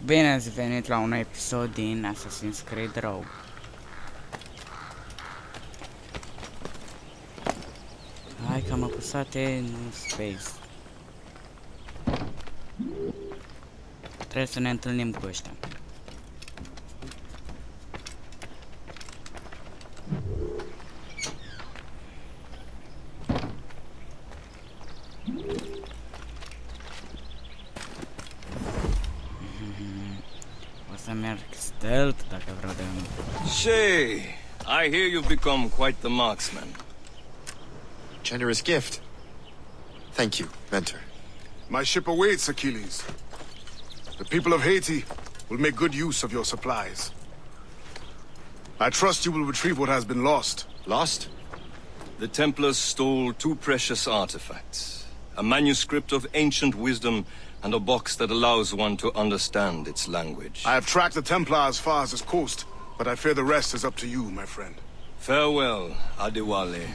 Bine ați venit la un episod din Assassin's Creed Rogue. Hai că am apăsat nu space. Trebuie să ne întâlnim cu ăștia. O să merg stealth dacă vreau de unul. Shay, I hear you've become quite the marksman. Generous gift. Thank you, mentor. My ship awaits, Achilles. The people of Haiti will make good use of your supplies. I trust you will retrieve what has been lost. Lost? The Templars stole two precious artifacts. A manuscript of ancient wisdom and a box that allows one to understand its language. I have tracked the Templar as far as this coast, but I fear the rest is up to you, my friend. Farewell, Adewale.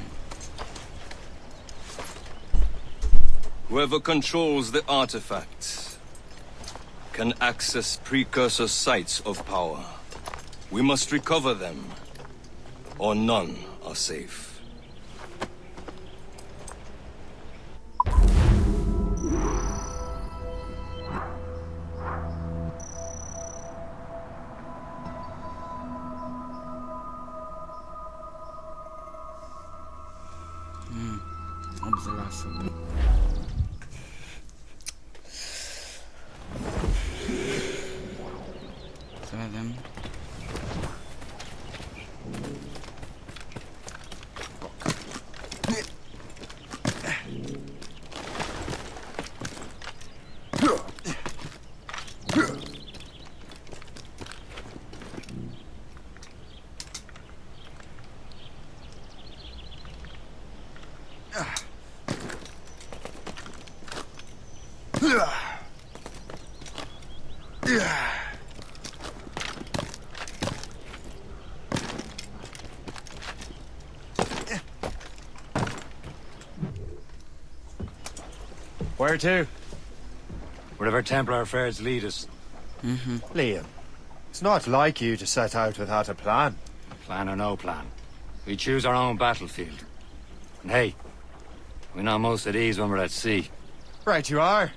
Whoever controls the artifacts can access precursor sites of power. We must recover them, or none are safe. Să vedem. Where to? Wherever Templar affairs lead us. Liam, it's not like you to set out without a plan. Plan or no plan. We choose our own battlefield. And hey, we're not most at ease when we're at sea. Right you are.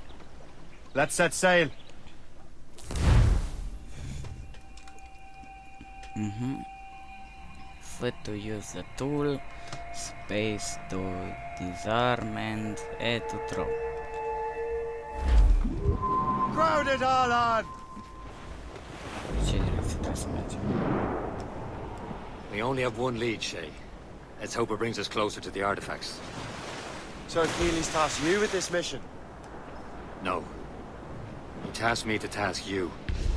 Let's set sail. Foot to use the tool, space to disarm, and E to throw. Crowd it all on! Ce direcție trebuie să mergem? We only have one lead, Shay. Let's hope it brings us closer to the artifacts. So Achilles tasked you with this mission? No. He tasked me to task you.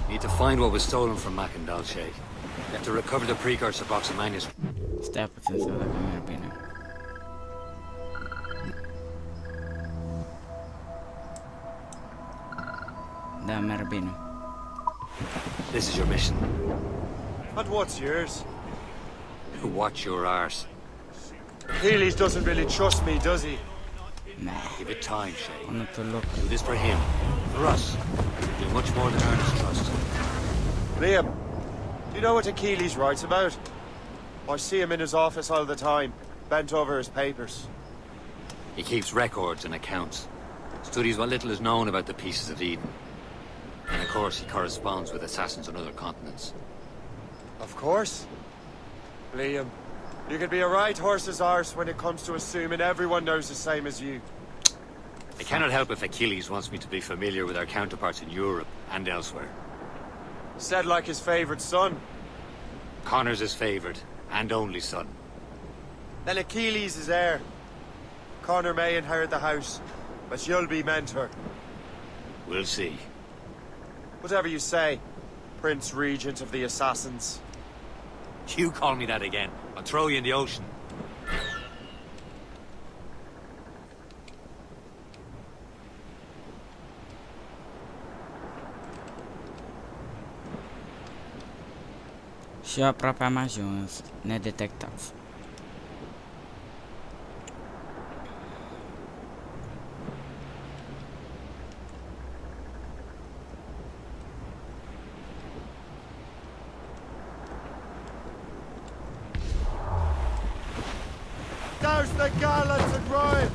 We need to find what was stolen from Macandal, Shay. We have to recover the precursor box of manuscript. Stai puțin să văd dacă merg bine. Da, merg bine. This is your mission. And what's yours? Watch your arse. Achilles doesn't really trust me, does he? Nah, Give it time, Shay. unul to loc. Do this for him. For us. Do much more than earn his trust. Liam, do you know what Achilles writes about? I see him in his office all the time, bent over his papers. He keeps records and accounts. Studies what little is known about the pieces of Eden. And of course, he corresponds with assassins on other continents. Of course. Liam, you could be a right horse's arse when it comes to assuming everyone knows the same as you. I cannot help if Achilles wants me to be familiar with our counterparts in Europe and elsewhere. Said like his favorite son. Connor's his favored and only son. Then Achilles is heir. Connor may inherit the house, but you'll be mentor. We'll see. Whatever you say, Prince Regent of the Assassins. You call me that again, I'll throw you in the ocean. Și aproape am ajuns, nedetectați. Where's the gallants and royals?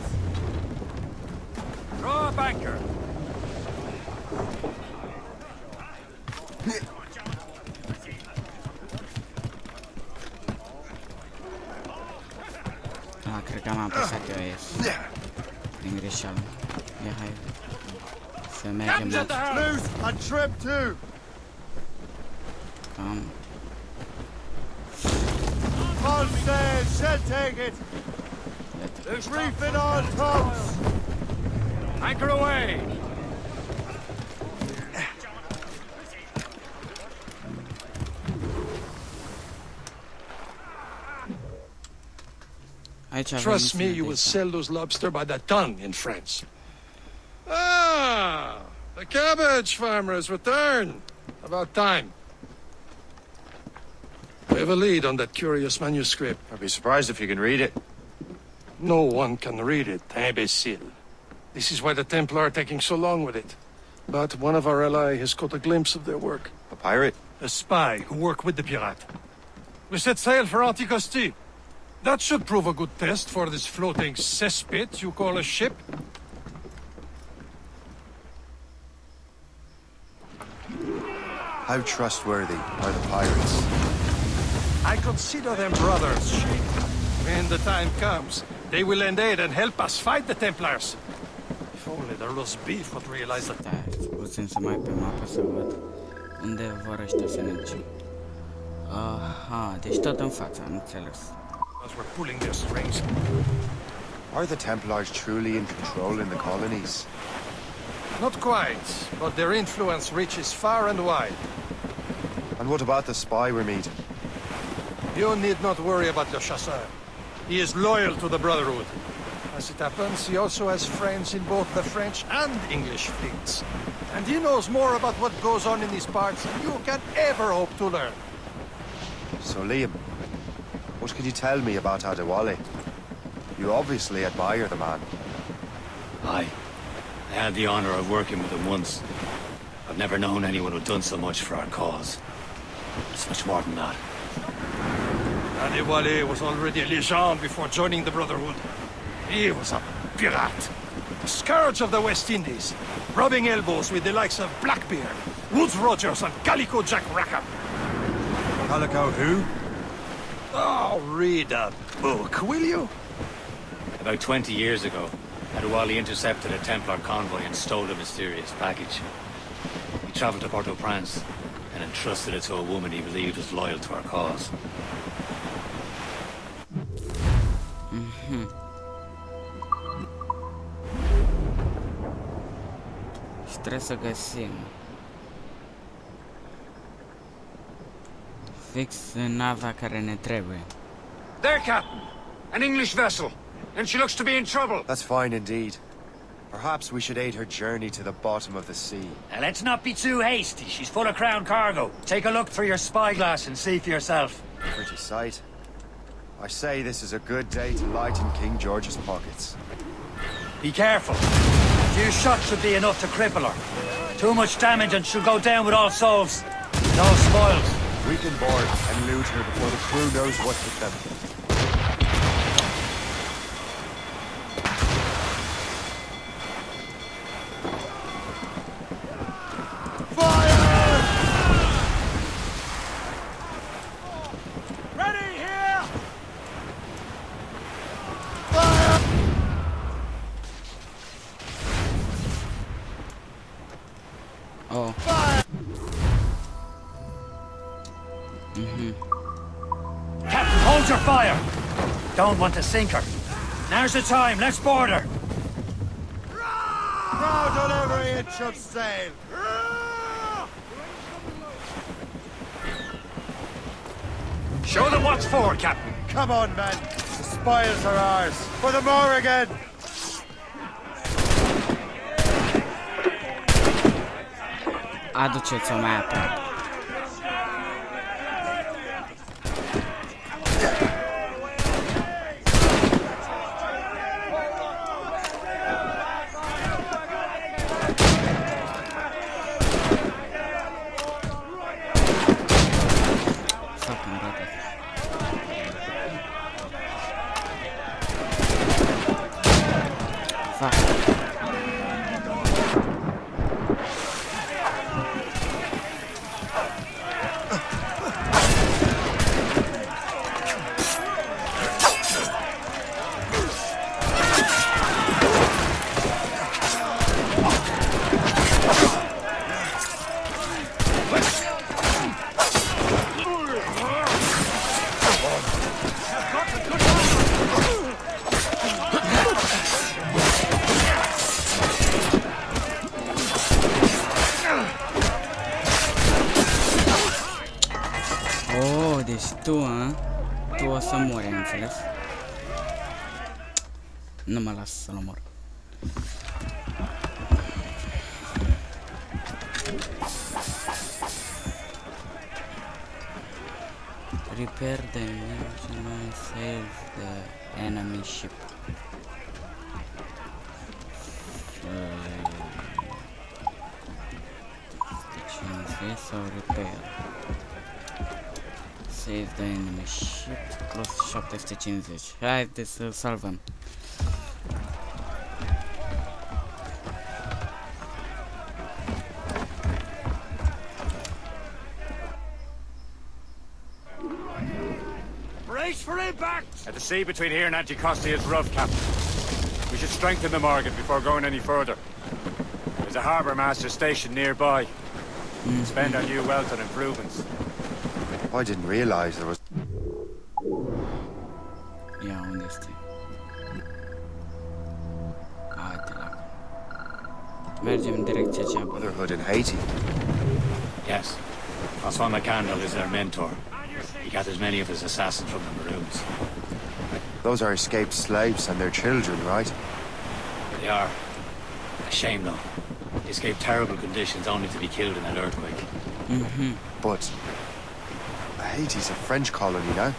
Throw up anchor. Cred că am apăsat eu ies. Din greșeală. Ia hai. Să mergem aici. Loose and trim too. Cam. On sail, shall take it. Reef it on tops. Anchor away. Aici avem Trust me, misiune you de will asta. sell those lobster by the ton in France. Ah, the cabbage farmer has returned. About time. We have a lead on that curious manuscript. I'd be surprised if you can read it. No one can read it, imbecile. This is why the Templar are taking so long with it. But one of our ally has caught a glimpse of their work. A pirate? A spy who worked with the pirate. We set sail for Anticosti. That should prove a good test for this floating cesspit you call a ship. How trustworthy are the pirates? I consider them brothers, Sheik. When the time comes, they will lend aid and help us fight the Templars. If only the roast beef would realize that. Da, puțin să mai pe mapă să văd unde vor ăștia să ne ducem. Aha, deci tot în fața, am înțeles. As we're pulling their strings. Are the Templars truly in control in the colonies? Not quite, but their influence reaches far and wide. And what about the spy we're meeting? You need not worry about your chasseur. He is loyal to the Brotherhood. As it happens, he also has friends in both the French and English fleets. And he knows more about what goes on in these parts than you can ever hope to learn. So, Liam, what can you tell me about Adewale? You obviously admire the man. Aye. I had the honor of working with him once. I've never known anyone who'd done so much for our cause. It's much more than that. Adewale was already a legend before joining the Brotherhood. He was a pirate. The scourge of the West Indies, rubbing elbows with the likes of Blackbeard, Woodes Rogers, and Calico Jack Rackham. Calico who? Oh, read a book, will you? About 20 years ago, Adewale intercepted a Templar convoy and stole a mysterious package. He traveled to Port-au-Prince and entrusted it to a woman he believed was loyal to our cause. Și trebuie să găsim fix nava care ne trebuie. There, Captain. An English vessel. And she looks to be in trouble. That's fine indeed. Perhaps we should aid her journey to the bottom of the sea. Now, let's not be too hasty. She's full of crown cargo. Take a look through your spyglass and see for yourself. Pretty sight. I say this is a good day to lighten King George's pockets. Be careful. A few shots should be enough to cripple her. Too much damage and she'll go down with all souls. And all spoils. We can board and loot her before the crew knows what hit them. Oh. Captain, hold your fire. Don't want to sink her. Now's the time. Let's board her. Crowd on every inch of sail! Show them what's for, Captain. Come on, men! The spoils are ours! For the Morrigan! Aduceți-o mai aproape. deci tu, tu o să mori, ai înțeles? Nu mă las să-l omor. Repair the engine and save the enemy ship. Sau repair. Save the enemy ship. Plus 750. Haideți să salvăm. The sea between here and Anticosti is rough, Captain. We should strengthen the Morgan before going any further. There's a harbour master stationed nearby. Spend our new wealth on improvements. I didn't realize there was... Ia, unde este? Haide la... Mergem în direcția cea bună. Brotherhood in Haiti. Yes. Francois McCandle is their mentor. He gathers many of his assassins from the Maroons. Those are escaped slaves and their children, right? They are. A shame, though. They escaped terrible conditions only to be killed in that earthquake. But... Haiti's a French colony now.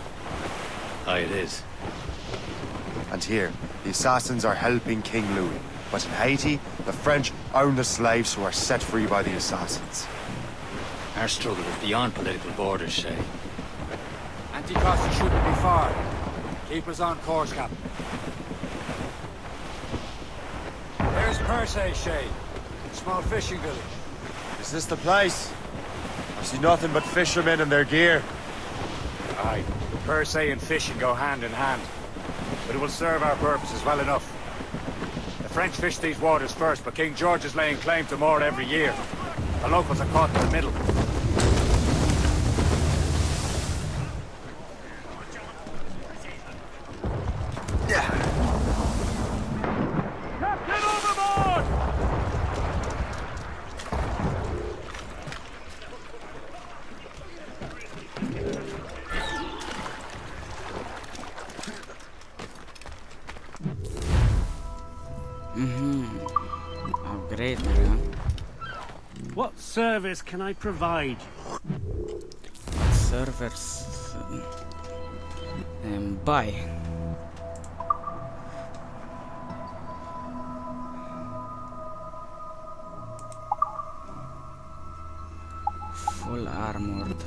Aye, it is. And here, the assassins are helping King Louis. But in Haiti, the French own the slaves who are set free by the assassins. Our struggle is beyond political borders, Shay. Anticosti shouldn't be far. Keep us on course, Captain. There's Persay, Shay. Small fishing village. Is this the place? I see nothing but fishermen and their gear. Aye, Persay and fishing go hand in hand. But it will serve our purposes well enough. The French fish these waters first, but King George is laying claim to more every year. The locals are caught in the middle. Upgrade, huh? What service can I provide? Servers... buy. Full armored.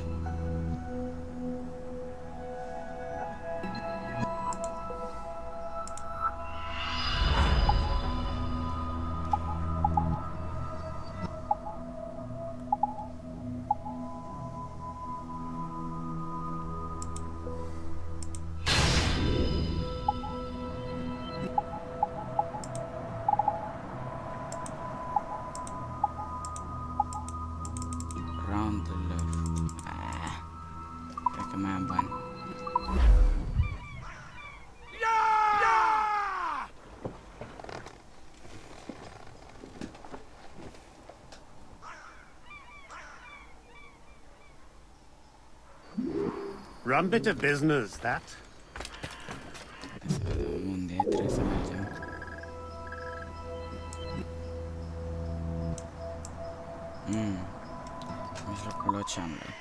Round the left. Cred că mai am bani. Rum bit of business, that. Să vedem unde trebuie să mergem. Mijlocul oceanului.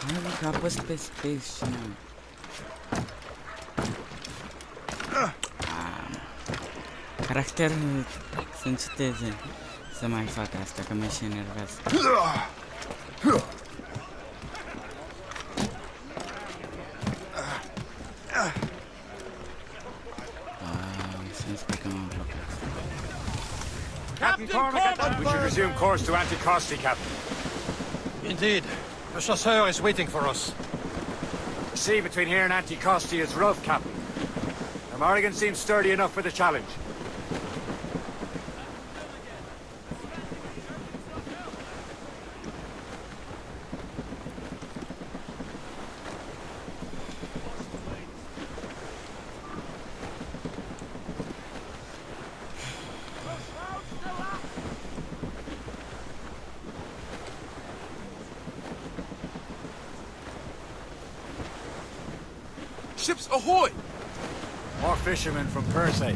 Hai că apăs pe space și nu. Caracterul să înceteze să mai fac asta, că mă și enervează. Să-mi spui că m-am blocat. We should resume course to Anticosti, Captain. Indeed. The chasseur is waiting for us. The sea between here and Anticosti is rough, Captain. The Morrigan seems sturdy enough for the challenge. ships ahoy! More fishermen from Persay.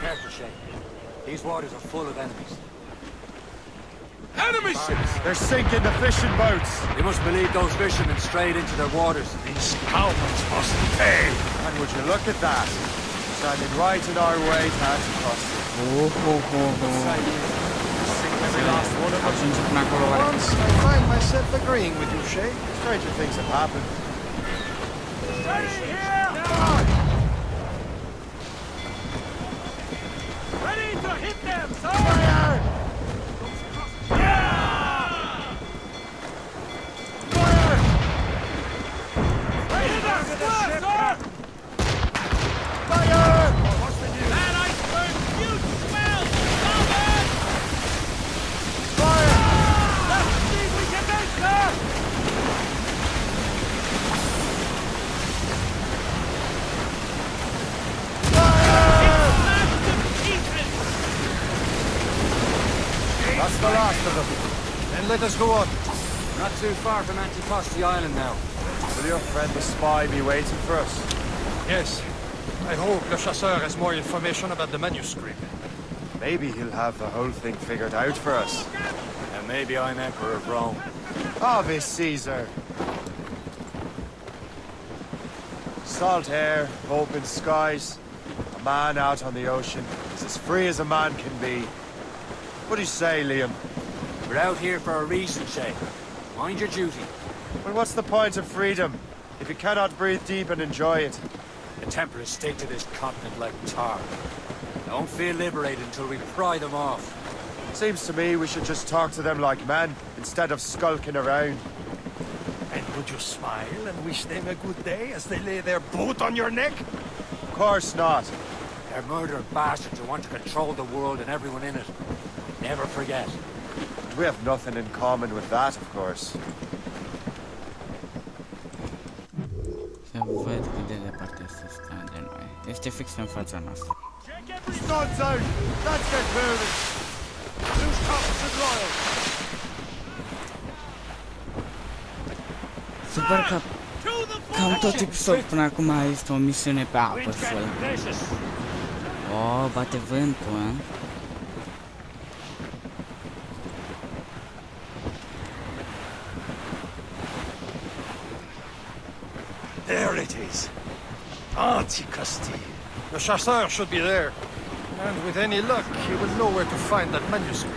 Careful, Shay. These waters are full of enemies. Enemy ships! They're sinking the fishing boats. We must believe those fishermen strayed into their waters. These cowards must pay! And would you look at that? Standing right in our way to Anticost. Every last one of them. Ajunge până acolo oare? Once I find myself agreeing with you, Shay. Stranger things have happened. Ready to hit them, sir! Fire! Ready to square, sir! Fire! That iceberg, huge swell! Starboard! Fire! That's the speed we can make, sir! Smashed to pieces! That's the last of them. Then let us go on. Not too far from Anticosti Island now. Will your friend the spy be waiting for us? Yes. I hope Le Chasseur has more information about the manuscript. Maybe he'll have the whole thing figured out for us. And maybe I'm Emperor of Rome. Ave Caesar. Salt air, open skies. A man out on the ocean is as free as a man can be. What do you say, Liam? We're out here for a reason, Shay. Mind your duty. Well, what's the point of freedom if you cannot breathe deep and enjoy it? The Templars stick to this continent like tar. Don't feel liberated until we pry them off. Seems to me we should just talk to them like men, instead of skulking around. And would you smile and wish them a good day as they lay their boot on your neck? Of course not. They're murdering bastards who want to control the world and everyone in it. Never forget. We have nothing in common with that, of course. Să văd cât de departe se stă de noi. Este fix în fața noastră. Stuns out! Let's get moving! Who's tough and loyal? Super că cam tot episodul până acum este o misiune pe apă, fel. Oh, bate vântul, a? There it is. Anticosti. The Chasseur should be there. And with any luck, he will know where to find that manuscript.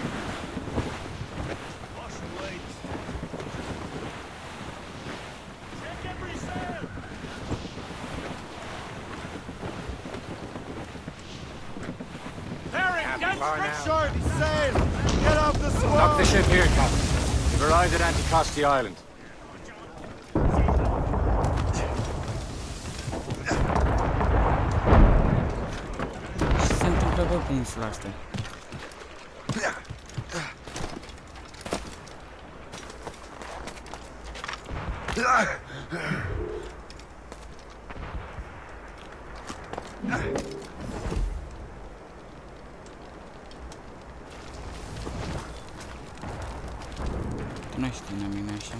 Short, sail! Get off the squall! Dock the ship here, Captain. We've arrived at Anticosti Island. Ce se întâmplă pe cu insula asta? Nu știu la mine așa.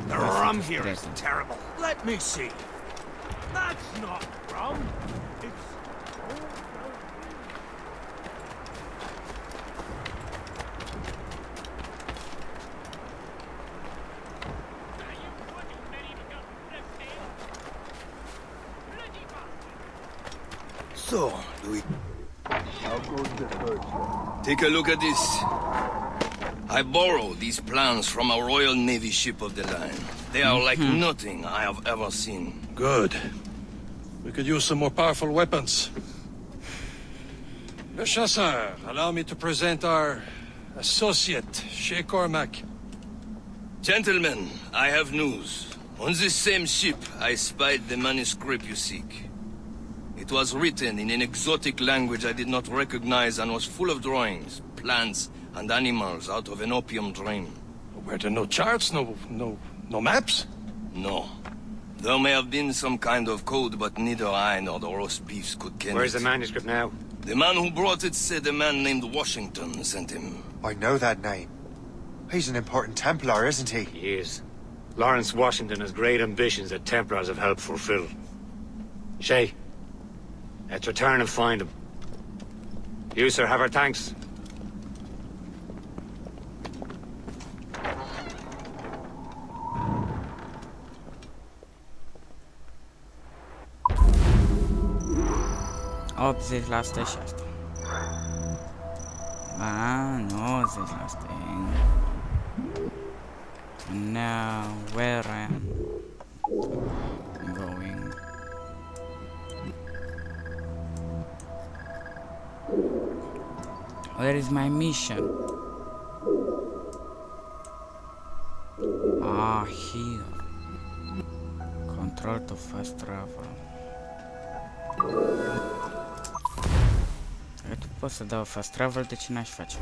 The rum here is terrible. Let me see. That's not rum. It's... So, Louis. Take a look at this. I borrowed these plans from a Royal Navy ship of the line. They are like nothing I have ever seen. Good. We could use some more powerful weapons. Le Chasseur, allow me to present our associate, Shay Cormac. Gentlemen, I have news. On this same ship, I spied the manuscript you seek. It was written in an exotic language I did not recognize and was full of drawings, plants, and animals out of an opium dream. Were there no charts, no maps? No. There may have been some kind of code, but neither I nor the roast beefs could ken Where's it. the manuscript now? The man who brought it said a man named Washington sent him. I know that name. He's an important Templar, isn't he? He is. Lawrence Washington has great ambitions that Templars have helped fulfill. Shay, let's return and find him. You, sir, have our thanks. ...80% și asta. Ba, 90%. Now, where I am going? Where is my mission? Ah, here. Control to fast travel. Tu poți să dau fast travel, de ce n-aș face?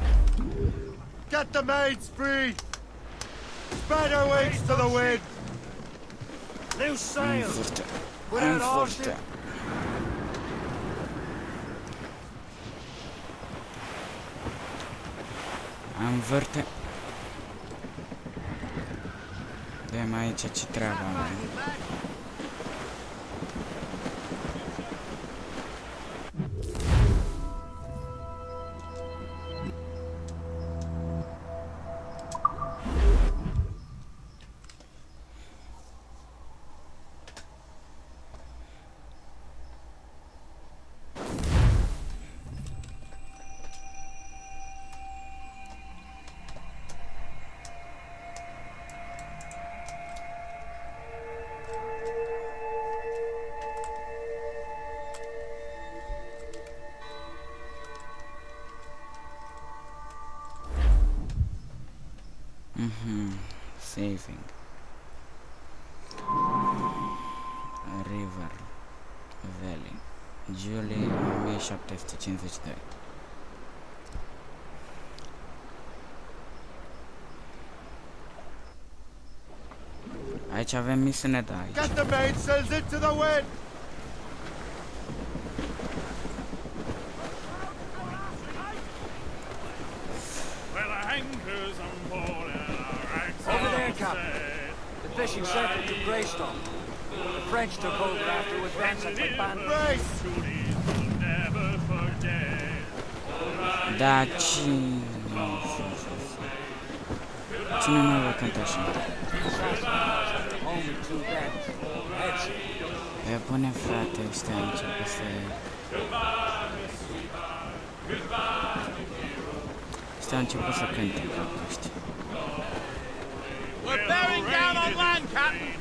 Get the maids free! Spread our wings to the wind! Loose sail! În furte. Am vârte. Vedem aici ce treabă am. Saving. River Valley. Julie 1752. Aici avem misiune de aici. Get the mainsails into the wind! Over there, Captain. The fishing circle to Greystone. The French took over after it was ransacked by bandits. Brace! Da, cine... Cine mai va cânta așa? Only two bends. Heads. E bune, frate, ăștia începe să... Ăștia au început să cânte, capul ăștia. We're bearing down on land, Captain!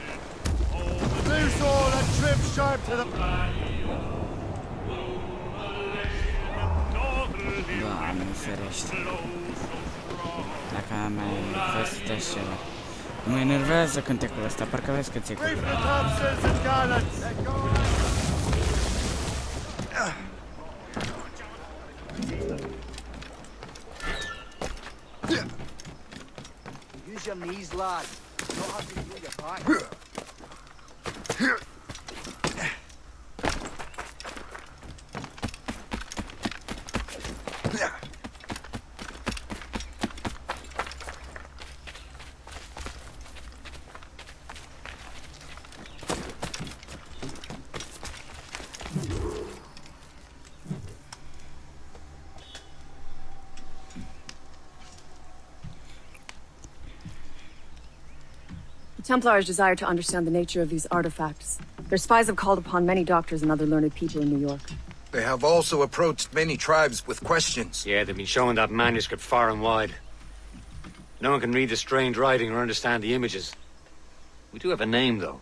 Loose all and trim sharp to the... Doamne, ferește. Dacă am mai văzut așa ceva. Mă enervează cântecul ăsta, parcă vezi că ți-e Reef cu... the topsails and gallants! Use your knees, lad. You don't have to do your back. The Templars desire to understand the nature of these artifacts. Their spies have called upon many doctors and other learned people in New York. They have also approached many tribes with questions. Yeah, they've been showing that manuscript far and wide. No one can read the strange writing or understand the images. We do have a name, though.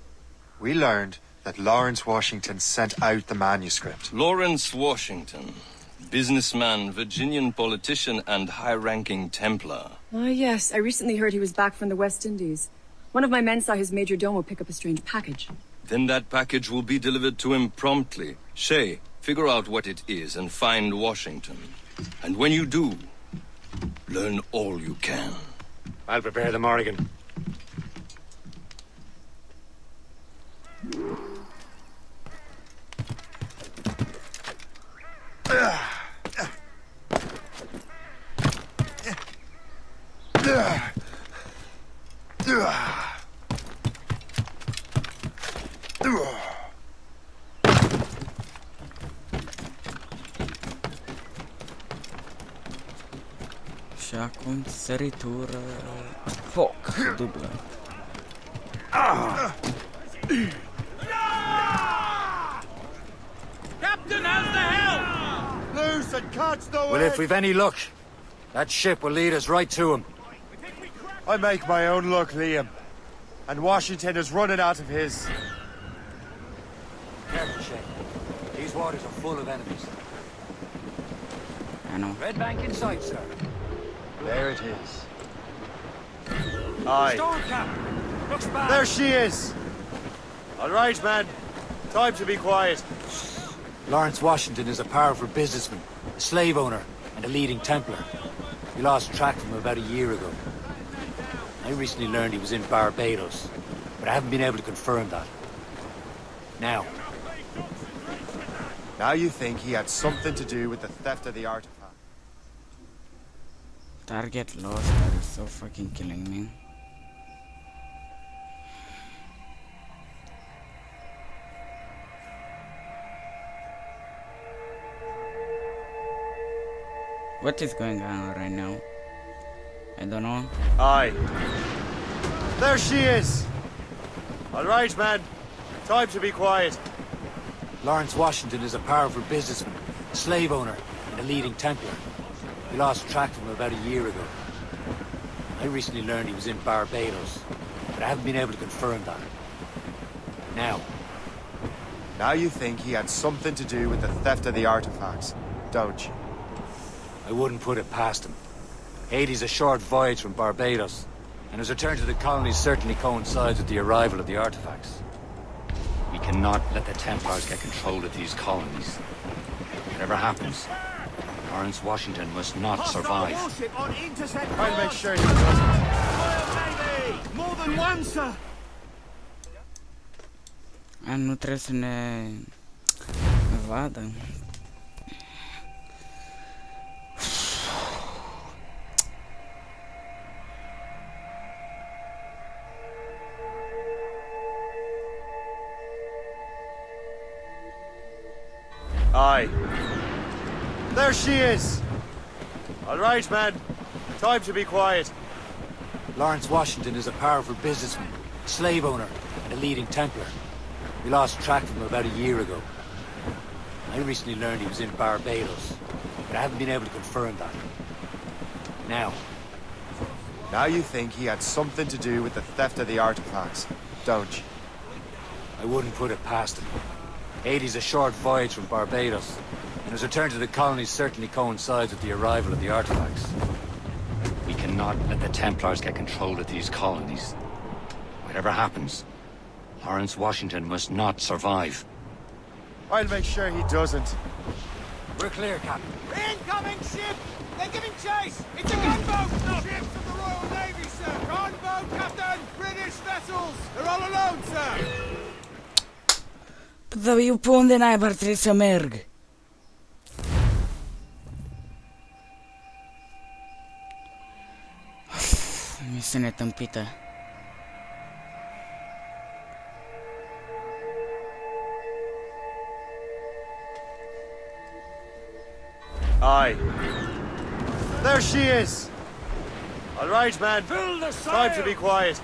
We learned that Lawrence Washington sent out the manuscript. Lawrence Washington. Businessman, Virginian politician, and high-ranking Templar. Ah, yes. I recently heard he was back from the West Indies. One of my men saw his major domo pick up a strange package. Then that package will be delivered to him promptly. Shay, figure out what it is and find Washington. And when you do, learn all you can. I'll prepare the Morrigan. Și acum săritură. Foc, dublă. Captain, how's the help? Loose and catch the Well, wind! if we've any luck, that ship will lead us right to him. I make my own luck, Liam. And Washington is running out of his. Careful, Shane. These waters are full of enemies. I know. Red bank in sight, sir. There it is. Aye. Storm cap. Looks bad. There she is! All right, man. Time to be quiet. Lawrence Washington is a powerful businessman, a slave owner, and a leading Templar. We lost track of him about a year ago. I recently learned he was in Barbados, but I haven't been able to confirm that. Now, Now you think he had something to do with the theft of the artifact? Target lost, that is so fucking killing me. What is going on right now? I don't know. Aye. There she is! All right, man. Time to be quiet. Lawrence Washington is a powerful businessman, a slave owner, and a leading Templar. We lost track of him about a year ago. I recently learned he was in Barbados, but I haven't been able to confirm that. Now you think he had something to do with the theft of the artifacts, don't you? I wouldn't put it past him. Haiti's a short voyage from Barbados, and his return to the colonies certainly coincides with the arrival of the artifacts. We cannot let the Templars get control of these colonies. Whatever happens, Lawrence Washington must not survive. Warship on intercept. I'll make sure he doesn't. Royal Navy! More than one, sir. Nu trebuie să ne vadă. Aye. There she is! All right, man. Time to be quiet. Lawrence Washington is a powerful businessman, a slave owner, and a leading Templar. We lost track of him about a year ago. I recently learned he was in Barbados, but I haven't been able to confirm that. Now you think he had something to do with the theft of the artifacts, don't you? I wouldn't put it past him. Haiti's a short voyage from Barbados, and his return to the colonies certainly coincides with the arrival of the artifacts. We cannot let the Templars get control of these colonies. Whatever happens, Lawrence Washington must not survive. I'll make sure he doesn't. We're clear, Captain. Incoming ship! They're giving chase! It's a gunboat! Ships of the Royal Navy, sir! Gunboat, Captain! British vessels! They're all alone, sir! Dar eu pe unde naiba ar trebui să merg? Misiune tâmpită. Aye. There she is! All right, man. Time to be quiet.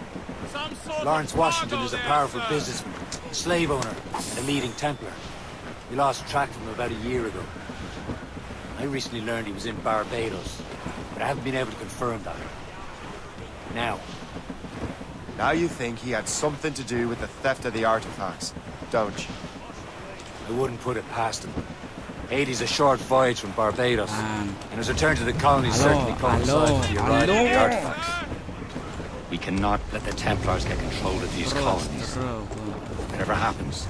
Lawrence Washington is a powerful businessman, a slave owner, and a leading Templar. We lost track of him about a year ago. I recently learned he was in Barbados, but I haven't been able to confirm that. Now you think he had something to do with the theft of the artifacts, don't you? I wouldn't put it past him. Haiti's a short voyage from Barbados, and his return to the colonies certainly coincides with the arrival of the artifacts. We cannot let the Templars get control of these colonies. Whatever happens,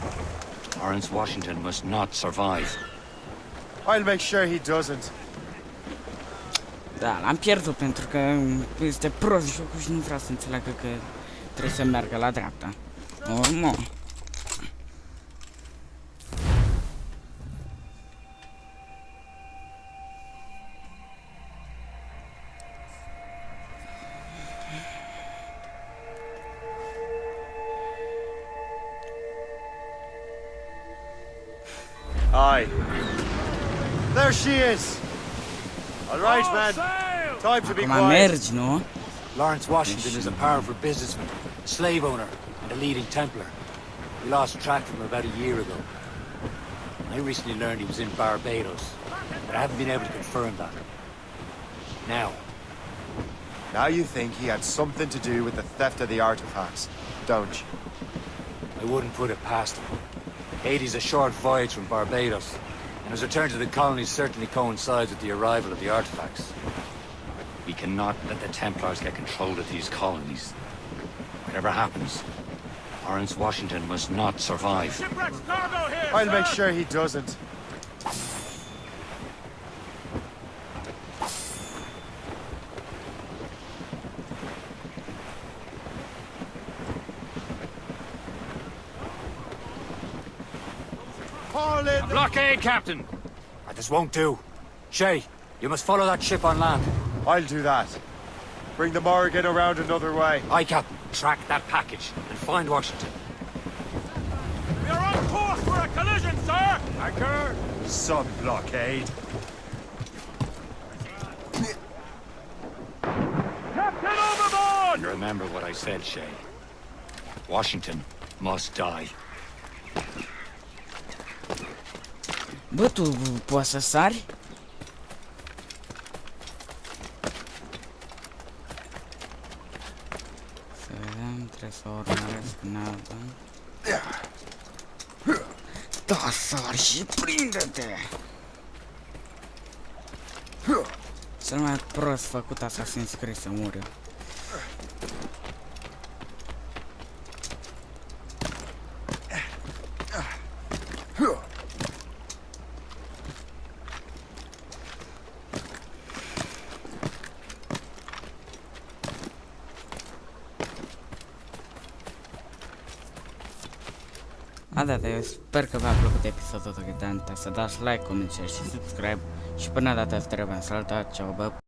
Lawrence Washington must not survive. I'll make sure he doesn't. Da, l-am pierdut pentru că este prost jocul și nu vreau să înțeleagă că trebuie să meargă la dreapta. Urmă. Aye. There she is! Alright, man. Time to be Acum quiet. mergi, nu? Lawrence Washington is a powerful businessman, a slave owner, and a leading Templar. We lost track of him about a year ago. I recently learned he was in Barbados, but I haven't been able to confirm that. Now you think he had something to do with the theft of the artifacts, don't you? I wouldn't put it past him. Haiti's a short voyage from Barbados, and his return to the colonies certainly coincides with the arrival of the artifacts. We cannot let the Templars get control of these colonies. Whatever happens, Lawrence Washington must not survive. Shipwreck's cargo here, I'll make sir! sure he doesn't. Haul in! Blockade, Captain! This won't do. Shay, you must follow that ship on land. I'll do that. Bring the Morrigan around another way. Aye, Captain. Track that package and find Washington. We are on course for a collision, sir! Anchor! Sun blockade. Captain overboard! And remember what I said, Shay. Washington must die. Bă, tu poți să sari? Să vedem, trebuie să urmăresc navă. Da, sari și prinde-te! Cel mai prost făcut Assassin's Creed să mură. Eu sper că v-a plăcut episodul de Dante, să dați like, comment, share și subscribe și până data treaba, salutat, ceau, bă!